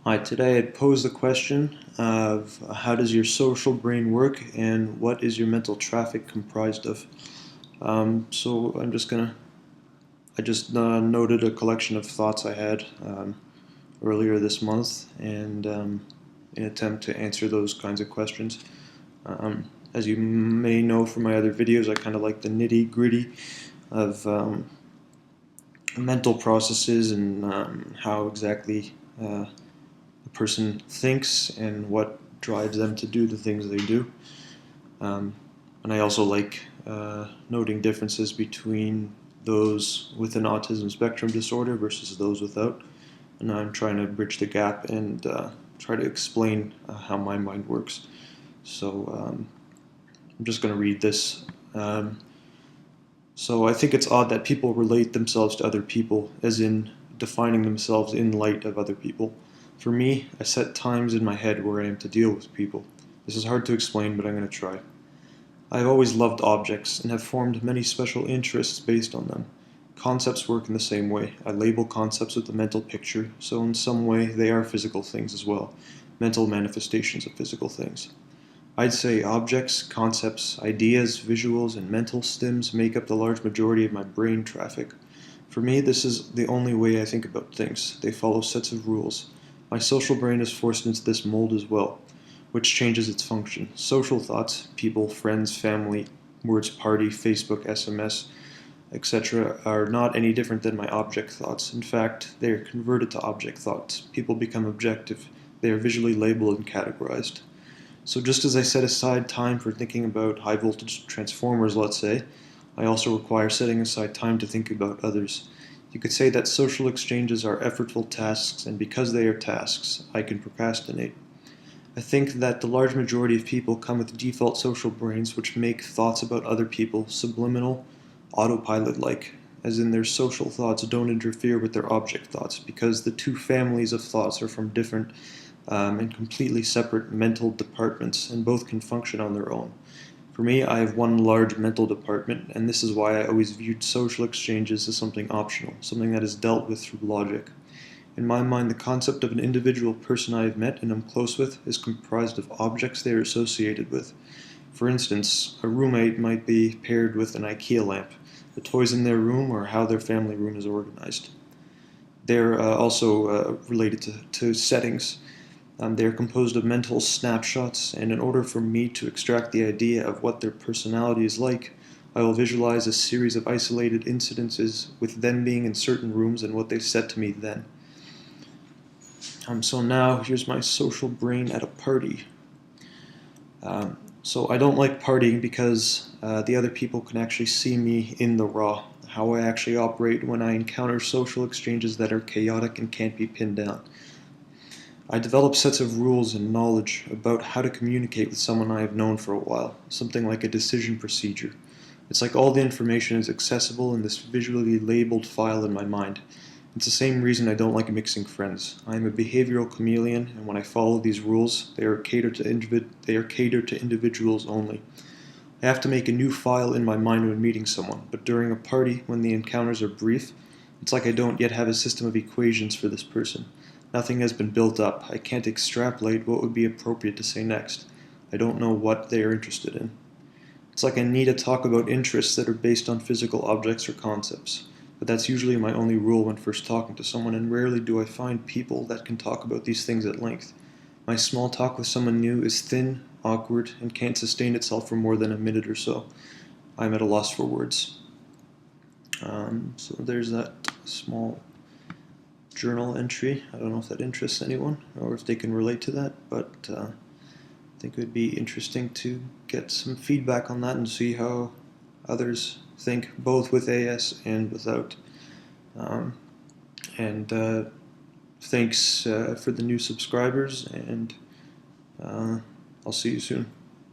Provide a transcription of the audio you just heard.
Hi, today I'd pose the question of how does your social brain work and what is your mental traffic comprised of? So I just noted a collection of thoughts I had earlier this month and in an attempt to answer those kinds of questions. As you may know from my other videos, I kind of like the nitty-gritty of mental processes and how exactly a person thinks and what drives them to do the things they do. Um, and I also like noting differences between those with an autism spectrum disorder versus those without. And I'm trying to bridge the gap and try to explain how my mind works. So I'm just going to read this. So I think it's odd that people relate themselves to other people, as in defining themselves in light of other people. For me, I set times in my head where I am to deal with people. This is hard to explain, but I'm going to try. I have always loved objects and have formed many special interests based on them. Concepts work in the same way. I label concepts with a mental picture, so in some way they are physical things as well, mental manifestations of physical things. I'd say objects, concepts, ideas, visuals, and mental stims make up the large majority of my brain traffic. For me, this is the only way I think about things. They follow sets of rules. My social brain is forced into this mold as well, which changes its function. Social thoughts, people, friends, family, words, party, Facebook, SMS, etc., are not any different than my object thoughts. In fact, they are converted to object thoughts. People become objective. They are visually labeled and categorized. So just as I set aside time for thinking about high voltage transformers, let's say, I also require setting aside time to think about others. You could say that social exchanges are effortful tasks, and because they are tasks, I can procrastinate. I think that the large majority of people come with default social brains which make thoughts about other people subliminal, autopilot-like, as in their social thoughts don't interfere with their object thoughts because the two families of thoughts are from different and completely separate mental departments, and both can function on their own. For me, I have one large mental department, and this is why I always viewed social exchanges as something optional, something that is dealt with through logic. In my mind, the concept of an individual person I have met and am close with is comprised of objects they are associated with. For instance, a roommate might be paired with an IKEA lamp, the toys in their room, or how their family room is organized. They're also related to settings. They are composed of mental snapshots, and in order for me to extract the idea of what their personality is like, I will visualize a series of isolated incidences with them being in certain rooms and what they said to me then. So now, here's my social brain at a party. So I don't like partying because the other people can actually see me in the raw, how I actually operate when I encounter social exchanges that are chaotic and can't be pinned down. I develop sets of rules and knowledge about how to communicate with someone I have known for a while, something like a decision procedure. It's like all the information is accessible in this visually labeled file in my mind. It's the same reason I don't like mixing friends. I am a behavioral chameleon, and when I follow these rules, they are catered to individuals only. I have to make a new file in my mind when meeting someone, but during a party, when the encounters are brief, it's like I don't yet have a system of equations for this person. Nothing has been built up. I can't extrapolate what would be appropriate to say next. I don't know what they are interested in. It's like I need to talk about interests that are based on physical objects or concepts. But that's usually my only rule when first talking to someone, and rarely do I find people that can talk about these things at length. My small talk with someone new is thin, awkward, and can't sustain itself for more than a minute or so. I'm at a loss for words. So there's that small journal entry. I don't know if that interests anyone or if they can relate to that, but I think it would be interesting to get some feedback on that and see how others think, both with AS and without. Um, and thanks for the new subscribers, and I'll see you soon.